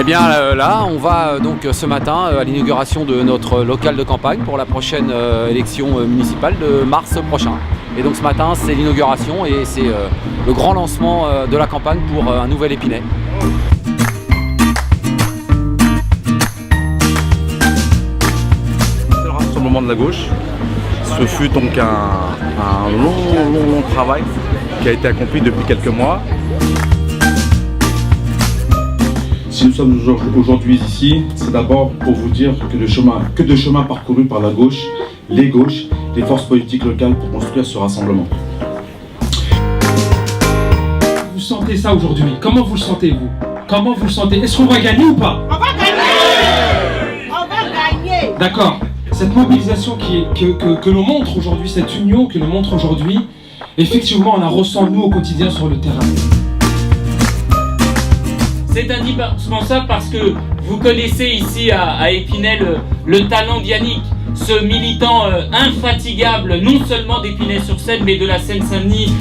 bien là, on va donc ce matin à l'inauguration de notre local de campagne pour la prochaine élection municipale de mars prochain. Et donc ce matin, c'est l'inauguration et c'est le grand lancement de la campagne pour un nouvel Épinay. C'est le rassemblement de la gauche. Ce fut donc un long travail qui a été accompli depuis quelques mois. Si nous sommes aujourd'hui ici, c'est d'abord pour vous dire que de chemin parcouru par la gauche, les gauches, les forces politiques locales pour construire ce rassemblement. Vous sentez ça aujourd'hui? Comment vous le sentez, vous? Comment vous le sentez? Est-ce qu'on va gagner ou pas? On va gagner! On va gagner! D'accord. Cette mobilisation que l'on montre aujourd'hui, cette union que l'on montre aujourd'hui, effectivement, on la ressent nous au quotidien sur le terrain. C'est indispensable parce que vous connaissez ici à Épinay le talent d'Yannick, ce militant infatigable, non seulement d'Épinay-sur-Seine, mais de la Seine-Saint-Denis.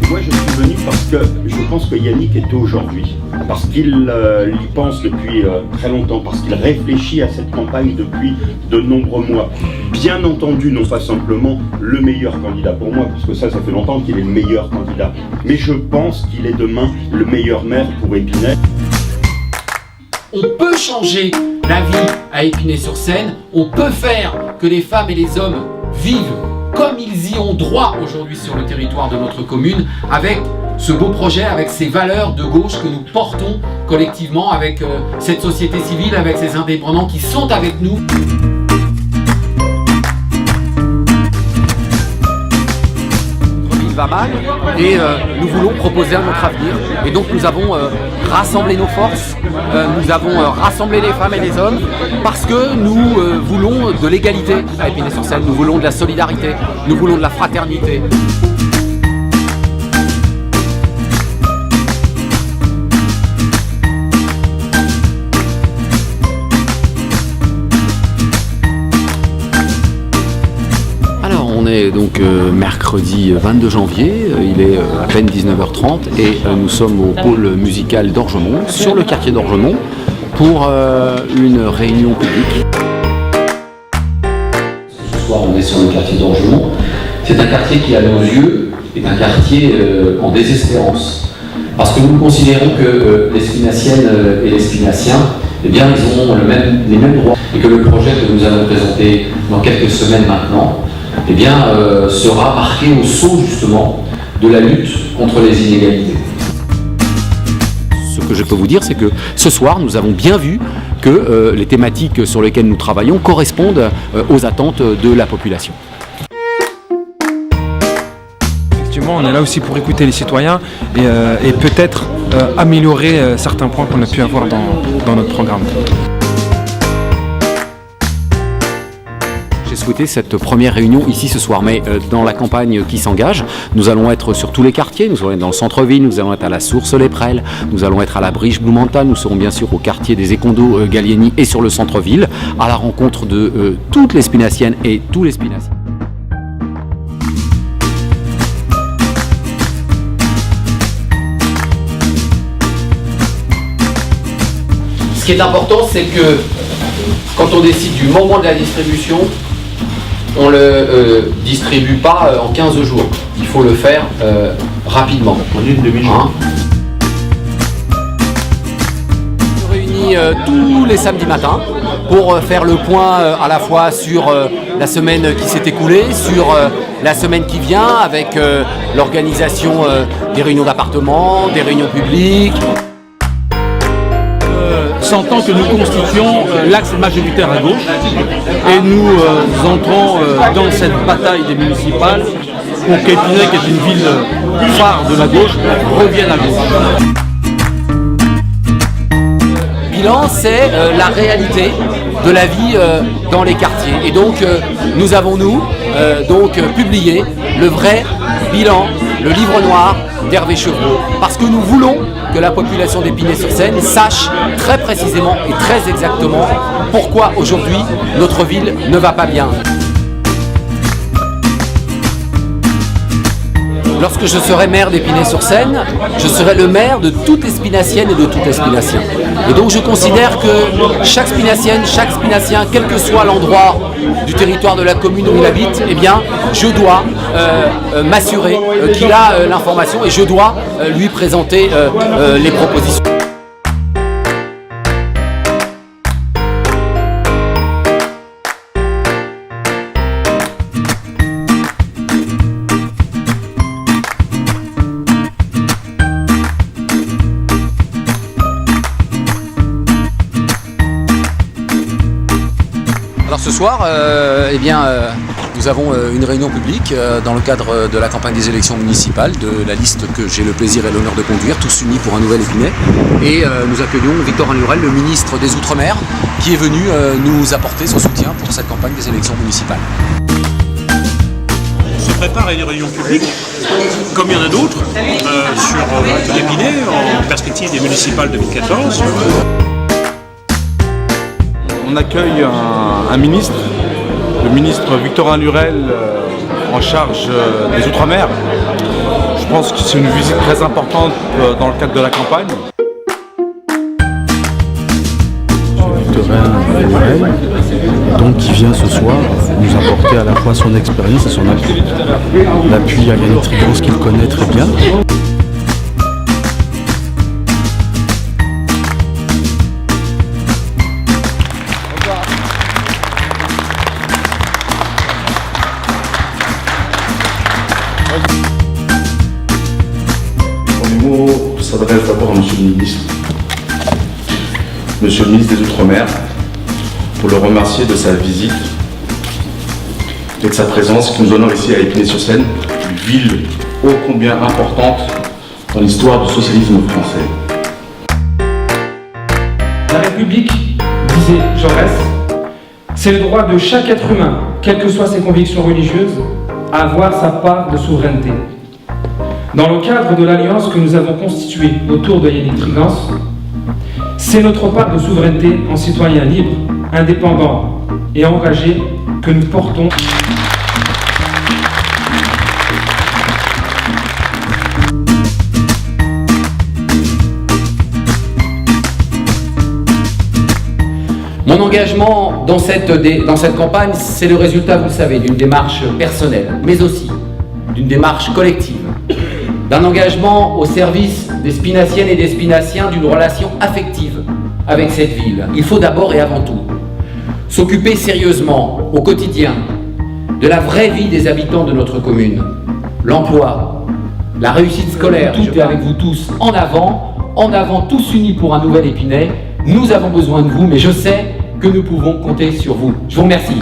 Moi je suis venu parce que je pense que Yannick est aujourd'hui, parce qu'il y pense depuis très longtemps, parce qu'il réfléchit à cette campagne depuis de nombreux mois. Bien entendu, non pas simplement le meilleur candidat pour moi, parce que ça fait longtemps qu'il est le meilleur candidat, mais je pense qu'il est demain le meilleur maire pour Épinay. On peut changer la vie à Épinay-sur-Seine, on peut faire que les femmes et les hommes vivent comme ils y ont droit aujourd'hui sur le territoire de notre commune, avec ce beau projet, avec ces valeurs de gauche que nous portons collectivement, avec cette société civile, avec ces indépendants qui sont avec nous. Notre ville va mal et nous voulons proposer un autre avenir. Et donc nous avons rassemblé nos forces, nous avons rassemblé les femmes et les hommes parce que nous voulons de l'égalité à Épinay-sur-Seine, nous voulons de la solidarité, nous voulons de la fraternité. On est donc mercredi 22 janvier, il est à peine 19h30 et nous sommes au pôle musical d'Orgemont, sur le quartier d'Orgemont, pour une réunion publique. Ce soir on est sur le quartier d'Orgemont. C'est un quartier qui à nos yeux est un quartier en désespérance. Parce que nous considérons que les Spinaciennes et les Spinaciens, eh bien, ils ont les mêmes droits. Et que le projet que nous allons présenter dans quelques semaines maintenant, eh bien, sera marqué au sceau justement de la lutte contre les inégalités. Ce que je peux vous dire, c'est que ce soir, nous avons bien vu que les thématiques sur lesquelles nous travaillons correspondent aux attentes de la population. Effectivement, on est là aussi pour écouter les citoyens et peut-être améliorer certains points qu'on a pu avoir dans notre programme. J'ai souhaité cette première réunion ici ce soir, mais dans la campagne qui s'engage, nous allons être sur tous les quartiers, nous allons être dans le centre-ville, nous allons être à la Source-les-Prelles, nous allons être à la Briche-Bloumenthal, nous serons bien sûr au quartier des Écondos Gallieni et sur le centre-ville, à la rencontre de toutes les Spinaciennes et tous les Spinaciens. Ce qui est important, c'est que quand on décide du moment de la distribution, on ne le distribue pas en 15 jours. Il faut le faire rapidement. En une demi-journée. On se réunit tous les samedis matins pour faire le point à la fois sur la semaine qui s'est écoulée, sur la semaine qui vient, avec l'organisation des réunions d'appartement, des réunions publiques. Sentant que nous constituons l'axe majoritaire à gauche et nous entrons dans cette bataille des municipales pour qu'Épinay, qui est une ville phare de la gauche, revienne à gauche. Bilan, c'est la réalité de la vie dans les quartiers. Et donc, nous avons, publié le vrai bilan, le livre noir d'Hervé Chevreau, parce que nous voulons que la population d'Épinay-sur-Seine sache très précisément et très exactement pourquoi aujourd'hui notre ville ne va pas bien. lorsque je serai maire d'Épinay-sur-Seine, je serai le maire de toute Espinassienne et de tout Espinassien. Et donc je considère que chaque Spinassienne, chaque Spinassien, quel que soit l'endroit du territoire de la commune où il habite, eh bien, je dois m'assurer qu'il a l'information et je dois lui présenter les propositions. Alors ce soir, nous avons une réunion publique dans le cadre de la campagne des élections municipales, de la liste que j'ai le plaisir et l'honneur de conduire, Tous Unis pour un Nouvel Épinay. Et nous accueillons Victorin Lurel, le ministre des Outre-mer, qui est venu nous apporter son soutien pour cette campagne des élections municipales. On se prépare à une réunion publique, comme il y en a d'autres, sur l'Épinay, en perspective des municipales 2014. On accueille un ministre, le ministre Victorin Lurel, en charge des Outre-mer. Je pense que c'est une visite très importante dans le cadre de la campagne. Victorin Lurel, donc qui vient ce soir nous apporter à la fois son expérience et son appui. L'appui à Yannick Trigance qu'il connaît très bien. Mon mot s'adresse d'abord à Monsieur le ministre des Outre-mer, pour le remercier de sa visite et de sa présence qui nous honore ici à Épinay-sur-Seine, une ville ô combien importante dans l'histoire du socialisme français. La République, disait Jaurès, c'est le droit de chaque être humain, quelles que soient ses convictions religieuses, à avoir sa part de souveraineté. Dans le cadre de l'alliance que nous avons constituée autour de Yannick Trigance, c'est notre part de souveraineté en citoyens libres, indépendants et engagés que nous portons. Mon engagement dans cette campagne, c'est le résultat, vous le savez, d'une démarche personnelle, mais aussi d'une démarche collective, d'un engagement au service des Spinassiennes et des Spinassiens, d'une relation affective avec cette ville. Il faut d'abord et avant tout s'occuper sérieusement, au quotidien, de la vraie vie des habitants de notre commune. L'emploi, la réussite scolaire, tout est avec vous tous en avant, tous unis pour un nouvel Épinay. Nous avons besoin de vous, mais je sais que nous pouvons compter sur vous. Je vous remercie.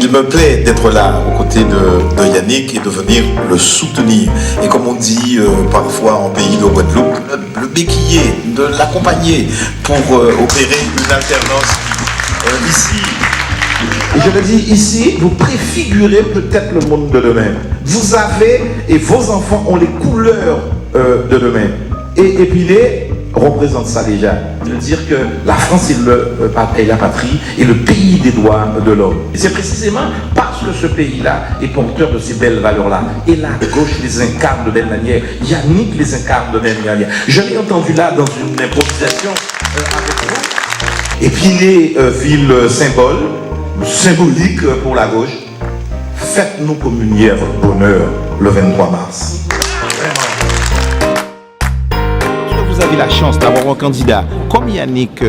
Il me plaît d'être là aux côtés de Yannick et de venir le soutenir. Et comme on dit parfois en pays de Guadeloupe, le béquiller, de l'accompagner pour opérer une alternance ici. Et je le dis ici, vous préfigurez peut-être le monde de demain. Vous avez, et vos enfants ont les couleurs de demain. Et Épinay représente ça déjà. De dire que la France est la patrie et le pays des droits de l'homme. Et c'est précisément parce que ce pays-là est porteur de ces belles valeurs-là. Et la gauche les incarne de belle manière. Yannick les incarne de belle manière. Je l'ai entendu là dans une improvisation avec vous. Épinay, ville symbolique pour la gauche. Faites-nous communier votre bonheur le 23 mars. Vous avez la chance d'avoir un candidat comme Yannick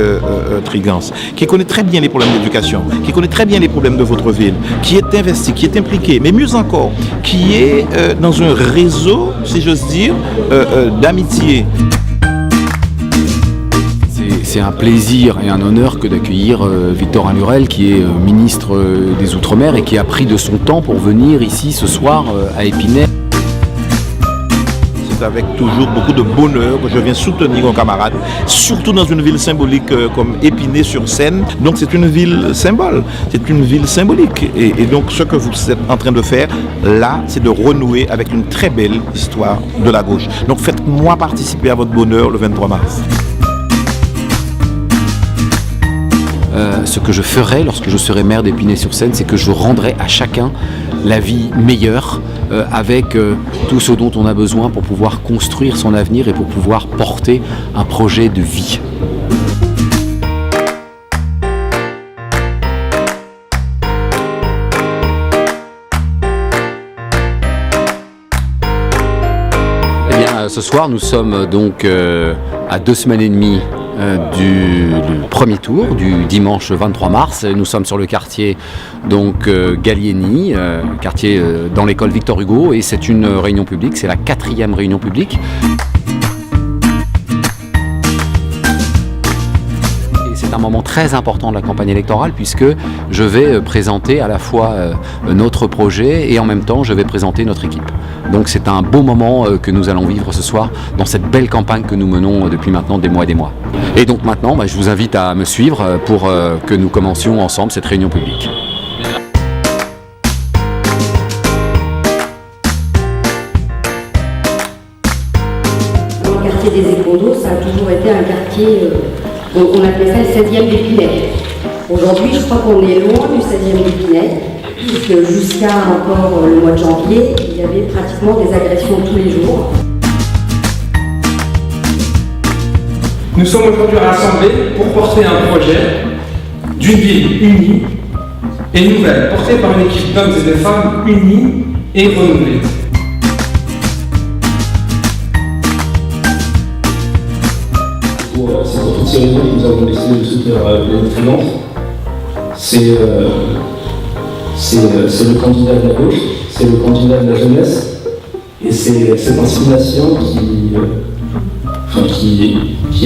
Trigance, qui connaît très bien les problèmes d'éducation, qui connaît très bien les problèmes de votre ville, qui est investi, qui est impliqué, mais mieux encore, qui est dans un réseau, si j'ose dire, d'amitié. C'est un plaisir et un honneur que d'accueillir Victorin Lurel, qui est ministre des Outre-mer et qui a pris de son temps pour venir ici ce soir à Épinay. c'est avec toujours beaucoup de bonheur que je viens soutenir un camarade, surtout dans une ville symbolique comme Épinay-sur-Seine. Donc c'est une ville symbole, c'est une ville symbolique. Et donc ce que vous êtes en train de faire là, c'est de renouer avec une très belle histoire de la gauche. Donc faites-moi participer à votre bonheur le 23 mars. Ce que je ferai lorsque je serai maire d'Épinay-sur-Seine, c'est que je rendrai à chacun la vie meilleure avec tout ce dont on a besoin pour pouvoir construire son avenir et pour pouvoir porter un projet de vie. Eh bien, ce soir, nous sommes donc à 2 semaines et demie du premier tour, du dimanche 23 mars. Nous sommes sur le quartier donc Gallieni, quartier dans l'école Victor Hugo, et c'est une réunion publique, c'est la 4e réunion publique. C'est un moment très important de la campagne électorale puisque je vais présenter à la fois notre projet et en même temps je vais présenter notre équipe. Donc c'est un beau moment que nous allons vivre ce soir dans cette belle campagne que nous menons depuis maintenant des mois et des mois. Et donc maintenant, je vous invite à me suivre pour que nous commencions ensemble cette réunion publique. Le quartier des Écondos, ça a toujours été un quartier, on appelait ça le 16e d'Épinay. Aujourd'hui, je crois qu'on est loin du 16e d'Épinay, puisque jusqu'à encore le mois de janvier, il y avait pratiquement des agressions tous les jours. Nous sommes aujourd'hui rassemblés pour porter un projet d'une ville unie et nouvelle, porté par une équipe d'hommes et de femmes unis et renouvelés. Pour cette petite cérémonie, nous avons décidé de soutenir les freelances. C'est le candidat de la gauche, c'est le candidat de la jeunesse, et c'est cette inspiration qui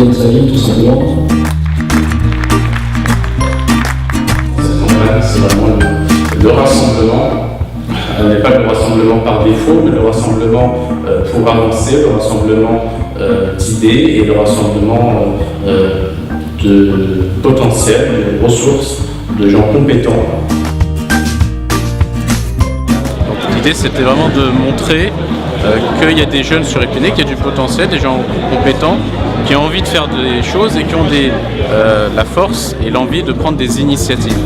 aime sa vie tout simplement. Cette campagne, c'est vraiment le rassemblement, n'est pas le rassemblement par défaut, mais le rassemblement pour avancer, le rassemblement d'idées et le rassemblement de potentiel, de ressources, de gens compétents. L'idée, c'était vraiment de montrer qu'il y a des jeunes sur Épinay, qu'il y a du potentiel, des gens compétents, qui ont envie de faire des choses et qui ont la force et l'envie de prendre des initiatives.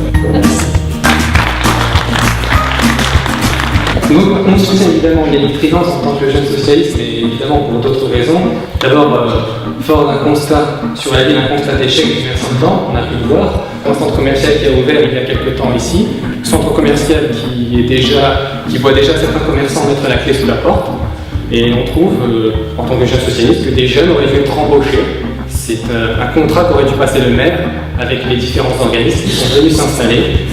Nous soutiens évidemment Yannick Trigance en tant que jeune socialiste, mais évidemment pour d'autres raisons. D'abord, fort d'un constat sur la ville, un constat d'échec depuis un certain temps, on a pu le voir. Un centre commercial qui a ouvert il y a quelques temps ici, centre commercial qui voit déjà certains commerçants mettre la clé sous la porte. Et on trouve, en tant que jeune socialiste, que des jeunes auraient dû être embauchés. C'est un contrat qu'aurait dû passer le maire avec les différents organismes qui sont venus s'installer.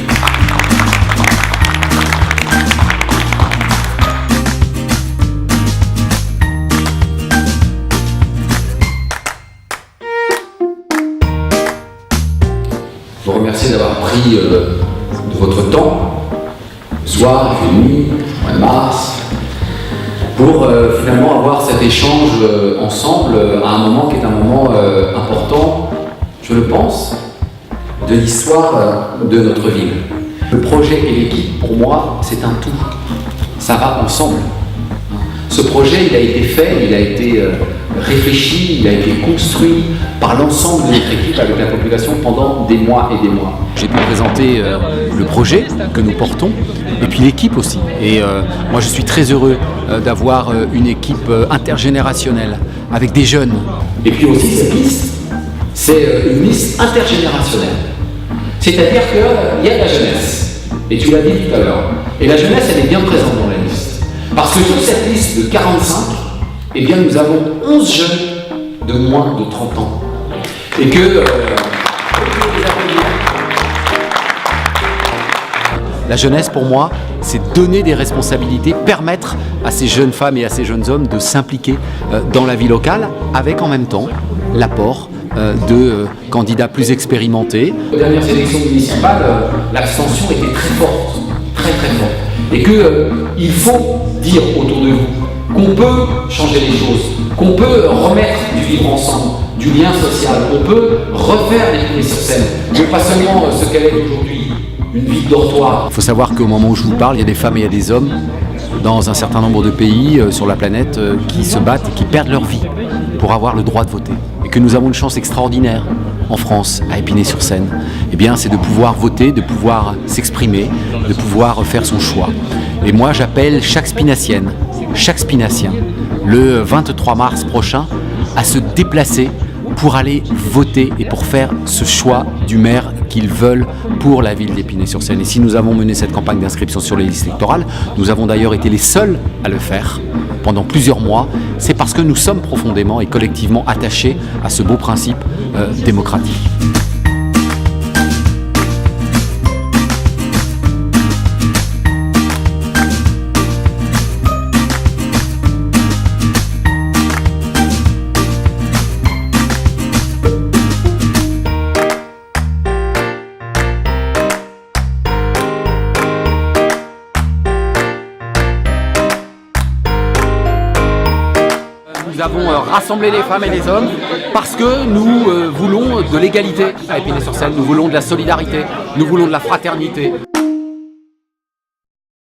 Je vous remercie d'avoir pris de votre temps, le soir, il fait nuit, au mois de mars, pour finalement avoir cet échange ensemble à un moment qui est un moment important, je le pense, de l'histoire de notre ville. Le projet et l'équipe, pour moi, c'est un tout. Ça va ensemble. Ce projet, il a été fait, il a été réfléchi, il a été construit par l'ensemble de notre équipe avec la population pendant des mois et des mois. J'ai pu présenter le projet que nous portons et puis l'équipe aussi. Et moi je suis très heureux d'avoir une équipe intergénérationnelle avec des jeunes. Et puis aussi cette liste, c'est une liste intergénérationnelle. C'est-à-dire qu'il y a la jeunesse, et tu l'as dit tout à l'heure, et la jeunesse elle est bien présente dans la liste. Parce que sur cette liste de 45, eh bien nous avons 11 jeunes de moins de 30 ans. Et que... La jeunesse, pour moi, c'est donner des responsabilités, permettre à ces jeunes femmes et à ces jeunes hommes de s'impliquer dans la vie locale, avec en même temps l'apport de candidats plus expérimentés. Aux dernières élections municipales, l'abstention était très forte, très très forte. Et qu'il faut dire autour de vous qu'on peut changer les choses, qu'on peut remettre du vivre ensemble, du lien social, qu'on peut refaire l'Épinay-sur-Seine, mais pas seulement ce qu'elle est aujourd'hui, une ville dortoir. Il faut savoir qu'au moment où je vous parle, il y a des femmes et il y a des hommes dans un certain nombre de pays sur la planète qui se battent et qui perdent leur vie pour avoir le droit de voter. Et que nous avons une chance extraordinaire en France, à Épinay-sur-Seine, eh bien, c'est de pouvoir voter, de pouvoir s'exprimer, de pouvoir faire son choix. Et moi, j'appelle chaque spinacienne, chaque spinacien, le 23 mars prochain, à se déplacer pour aller voter et pour faire ce choix du maire qu'ils veulent pour la ville d'Épinay-sur-Seine. Et si nous avons mené cette campagne d'inscription sur les listes électorales, nous avons d'ailleurs été les seuls à le faire pendant plusieurs mois, c'est parce que nous sommes profondément et collectivement attachés à ce beau principe démocratique. Nous avons rassemblé les femmes et les hommes parce que nous voulons de l'égalité à Épinay-sur-Seine, nous voulons de la solidarité, nous voulons de la fraternité.